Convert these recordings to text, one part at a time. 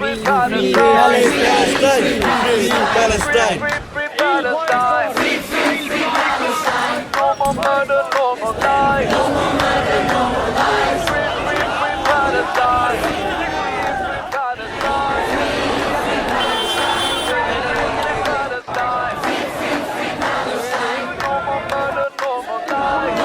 Palestine. No more murder, no more lies. No more murder, no more lies. Free Palestine. Free Palestine. Free Palestine. No more murder, no more lies.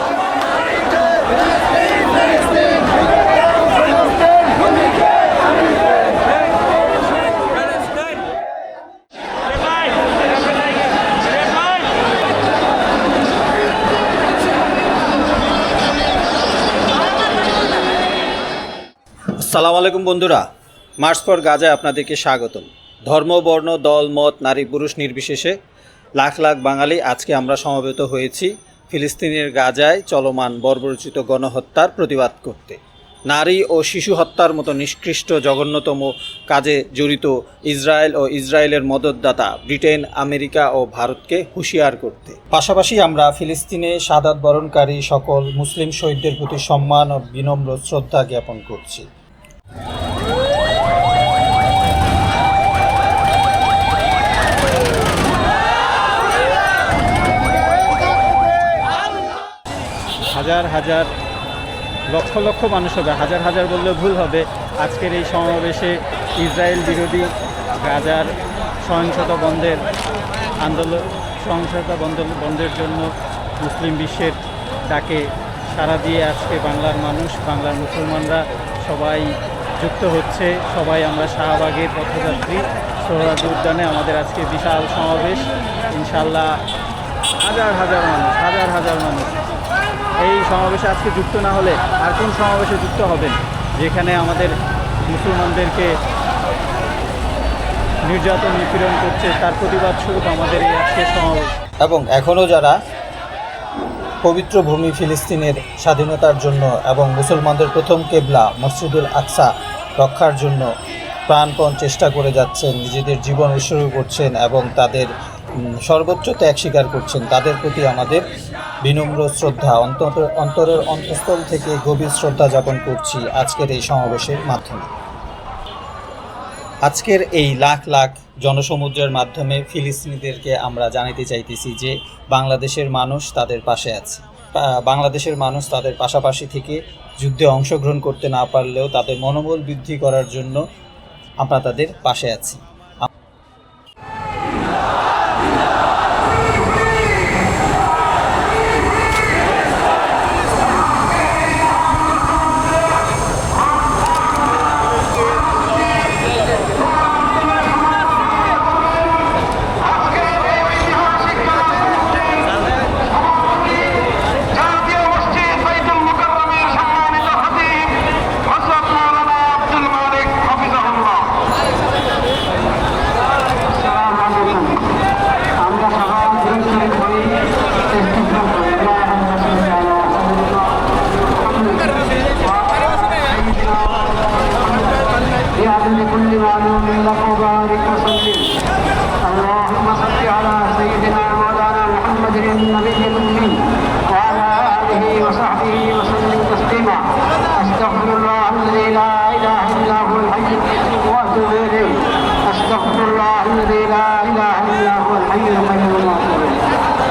আসসালামু আলাইকুম বন্ধুরা, March for গাজায় আপনাদেরকে স্বাগতম। ধর্ম, বর্ণ, দল, মত, নারী পুরুষ নির্বিশেষে লাখ লাখ বাঙালি আজকে আমরা সমবেত হয়েছি ফিলিস্তিনের গাজায় চলমান বর্বরোচিত গণহত্যার প্রতিবাদ করতে। নারী ও শিশু হত্যার মতো নিকৃষ্ট জঘন্যতম কাজে জড়িত ইসরায়েল ও ইসরায়েলের মদতদাতা ব্রিটেন, আমেরিকা ও ভারতকে হুঁশিয়ার করতে। পাশাপাশি আমরা ফিলিস্তিনে শাহাদাত বরণকারী সকল মুসলিম শহীদদের প্রতি সম্মান ও বিনম্র শ্রদ্ধা জ্ঞাপন করছি। হাজার হাজার লক্ষ লক্ষ মানুষ হবে, হাজার হাজার বললে ভুল হবে, আজকের এই সমাবেশে ইসরায়েল বিরোধী গাজার সহিংসতা বন্ধের আন্দোলন, সহিংসতা বন্ধের জন্য মুসলিম বিশ্বের ডাকে সাড়া দিয়ে আজকে বাংলার মানুষ, বাংলার মুসলমানরা সবাই যুক্ত হচ্ছে। সবাই আমরা শাহবাগের পথযাত্রী সোহরাওয়ার্দী উদ্যানে আমাদের আজকে বিশাল সমাবেশ। ইনশাল্লাহ হাজার হাজার মানুষ এই সমাবেশে আজকে যুক্ত না হলে আর কোন সমাবেশে যুক্ত হবেন, যেখানে আমাদের মুসলমানদেরকে নির্যাতন নিপীড়ন করছে, তার প্রতিবাদ স্বরূপ আমাদের এই আজকের সমাবেশ। এবং এখনও যারা পবিত্র ভূমি ফিলিস্তিনের স্বাধীনতার জন্য এবং মুসলমানদের প্রথম কেবলা মসজিদুল আকসা রক্ষার জন্য প্রাণপণ চেষ্টা করে যাচ্ছেন, নিজেদের জীবন উৎসর্গ করছেন এবং তাদের সর্বোচ্চ ত্যাগ স্বীকার করছেন, তাদের প্রতি আমাদের বিনম্র শ্রদ্ধা, অন্তরের অন্তঃস্থল থেকে গভীর শ্রদ্ধা জ্ঞাপন করছি আজকের এই সমাবেশের মাধ্যমে। আজকের এই লাখ লাখ জনসমুদ্রের মাধ্যমে ফিলিস্তিনিদেরকে আমরা জানাতে চাইতেছি যে বাংলাদেশের মানুষ তাদের পাশে আছে। বাংলাদেশের মানুষ তাদের পাশাপাশি থেকে যুদ্ধে অংশগ্রহণ করতে না পারলেও তাদের মনোবল বৃদ্ধি করার জন্য আমরা তাদের পাশে আছি। اللهم صل على سيدنا مولانا محمد النبي الأمي وعلى آله وصحبه وسلم تسليما. أستغفر الله الذي لا إله إلا هو الحي القيوم وأتوب إليه. أستغفر الله الذي لا إله إلا هو الحي القيوم وأتوب إليه.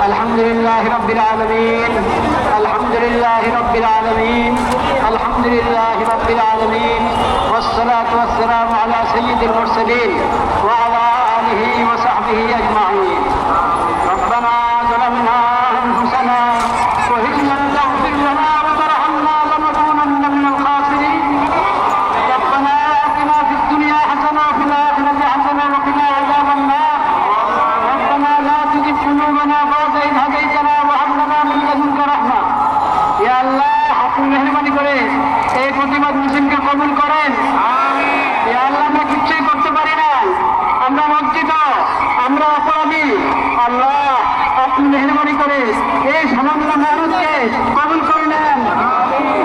الحمد لله رب العالمين. الحمد لله رب العالمين. الحمد لله رب العالمين. والصلاة والسلام على سيد المرسلين وعلى آله وصحبه أجمعين. ربنا ظلمنا أنفسنا وإن لم تغفر لنا وترحمنا لنكونن من الخاسرين. ربنا آتنا في الدنيا حسنة وفي الآخرة حسنة وقنا عذاب النار. ربنا لا تزغ قلوبنا بعد إذ هديتنا وهب لنا من لدنك رحمة. يا الله আপনি মেহেরবানি করে এই প্রতিবাদ মিছিলকে কবুল করেন। ইয়া আল্লাহ, আমরা কিচ্ছুই করতে পারি না, আমরা লজ্জিত, আমরা অপরাধী। আল্লাহ আপনি মেহেরবানি করে এই সামান্য মানুষকে কবুল করে নেন,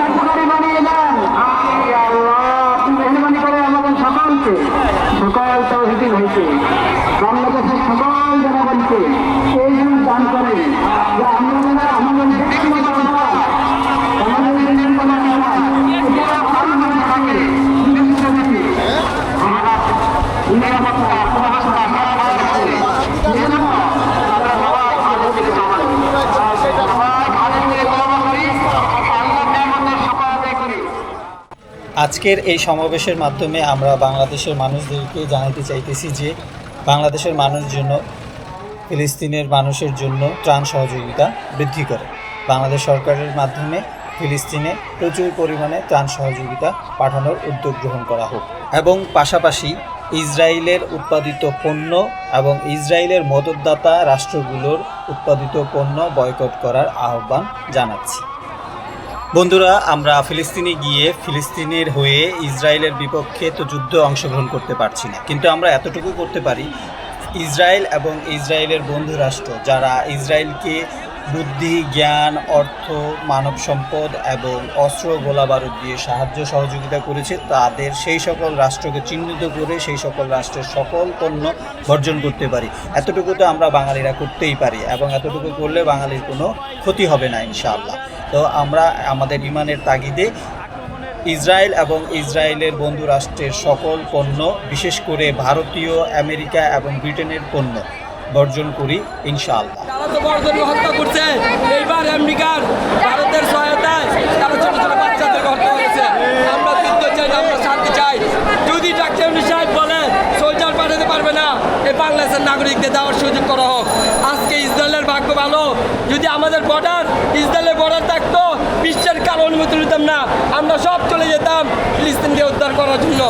উপকারী বানিয়ে নেন। ইয়া আল্লাহ আপনি মেহেরবানি করে আমাদের সকলকে, সকল তৌহিদি ভাইকে, বাংলাদেশের সকল জনগণকে এই দান করেন যে আমরা যেন আমাদের ব্যক্তিগত আজকের এই সমাবেশের মাধ্যমে আমরা বাংলাদেশের মানুষদেরকে জানাতে চাইতেছি যে বাংলাদেশের মানুষ জন্য ফিলিস্তিনের মানুষের জন্য ত্রাণ সহযোগিতা বৃদ্ধি করে। বাংলাদেশ সরকারের মাধ্যমে ফিলিস্তিনে প্রচুর পরিমাণে ত্রাণ সহযোগিতা পাঠানোর উদ্যোগ গ্রহণ করা হোক এবং পাশাপাশি ইসরায়েলের উৎপাদিত পণ্য এবং ইসরায়েলের মদতদাতা রাষ্ট্রগুলোর উৎপাদিত পণ্য বয়কট করার আহ্বান জানাচ্ছি। বন্ধুরা, আমরা ফিলিস্তিনে গিয়ে ফিলিস্তিনের হয়ে ইসরায়েলের বিপক্ষে তো যুদ্ধে অংশগ্রহণ করতে পারছি না, কিন্তু আমরা এতটুকু করতে পারি, ইসরায়েল এবং ইসরায়েলের বন্ধু রাষ্ট্র যারা ইসরায়েলকে বুদ্ধি, জ্ঞান, অর্থ, মানব সম্পদ এবং অস্ত্র গোলাবারুদ দিয়ে সাহায্য সহযোগিতা করেছে, তাদের সেই সকল রাষ্ট্রকে চিহ্নিত করে সেই সকল রাষ্ট্রের সকল পণ্য বর্জন করতে পারি। এতটুকু তো আমরা বাঙালিরা করতেই পারি এবং এতটুকু করলে বাঙালির কোনো ক্ষতি হবে না ইনশাআল্লাহ। তো আমরা আমাদের ইমানের তাগিদে ইসরায়েল এবং ইসরায়েলের বন্ধু রাষ্ট্রের সকল পণ্য, বিশেষ করে ভারতীয়, আমেরিকা এবং ব্রিটেনের পণ্য বর্জন করি ইনশাআল্লাহ। তারা তো বড়দেরকে হত্যা করছে, এইবার আমেরিকার ভারতের সহায়তায় তারা ছোট ছোট বাচ্চাদেরকে হত্যা করেছে। আমরা যুদ্ধ চাই না, আমরা শান্তি চাই। যদি ডাক্তার ইউনূস সাহেব বলে সোলজার পাঠাতে পারবে না, এই বাংলাদেশের নাগরিকদের দেওয়ার সুযোগ করা হোক। আজকে ইসরায়েলের ভাগ্য ভালো, যদি আমাদের বর্ডার ইসরায়েলের বর্ডার থাকতো, বিশ্বের কারো অনুমতি নিতাম না, আমরা সব চলে যেতাম ফিলিস্তিনকে উদ্ধার করার জন্য।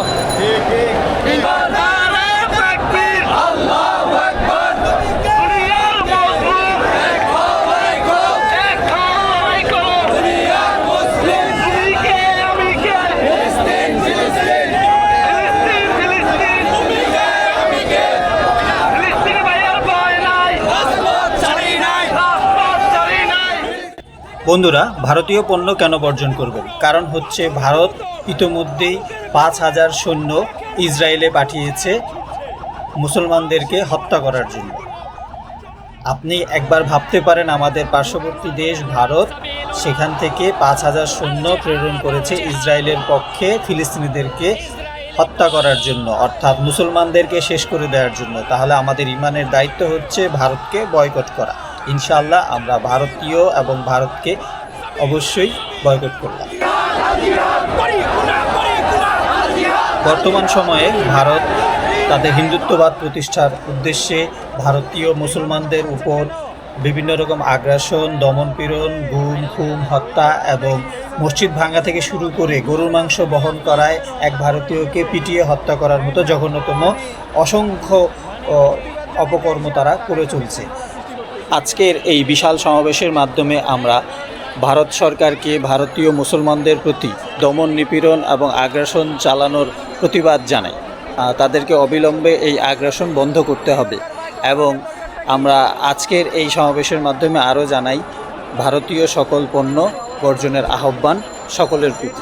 বন্ধুরা, ভারতীয় পণ্য কেন বর্জন করবেন? কারণ হচ্ছে ভারত ইতোমধ্যেই ৫,০০০ সৈন্য ইসরায়েলে পাঠিয়েছে মুসলমানদেরকে হত্যা করার জন্য। আপনি একবার ভাবতে পারেন, আমাদের পার্শ্ববর্তী দেশ ভারত সেখান থেকে ৫,০০০ সৈন্য প্রেরণ করেছে ইসরায়েলের পক্ষে ফিলিস্তিনিদেরকে হত্যা করার জন্য, অর্থাৎ মুসলমানদেরকে শেষ করে দেওয়ার জন্য। তাহলে আমাদের ইমানের দায়িত্ব হচ্ছে ভারতকে বয়কট করা। ইনশাআল্লাহ আমরা ভারতীয় এবং ভারতকে অবশ্যই বয়কট করলাম। বর্তমান সময়ে ভারত তাদের হিন্দুত্ববাদ প্রতিষ্ঠার উদ্দেশ্যে ভারতীয় মুসলমানদের উপর বিভিন্ন রকম আগ্রাসন, দমনপীড়ন, গুম, খুন, হত্যা এবং মসজিদ ভাঙা থেকে শুরু করে গরুর মাংস বহন করায় এক ভারতীয়কে পিটিয়ে হত্যা করার মতো জঘন্যতম অসংখ্য অপকর্ম তারা করে চলছে। আজকের এই বিশাল সমাবেশের মাধ্যমে আমরা ভারত সরকারকে ভারতীয় মুসলমানদের প্রতি দমন, নিপীড়ন এবং আগ্রাসন চালানোর প্রতিবাদ জানাই। তাদেরকে অবিলম্বে এই আগ্রাসন বন্ধ করতে হবে এবং আমরা আজকের এই সমাবেশের মাধ্যমে আরও জানাই ভারতীয় সকল পণ্য বর্জনের আহ্বান সকলের প্রতি।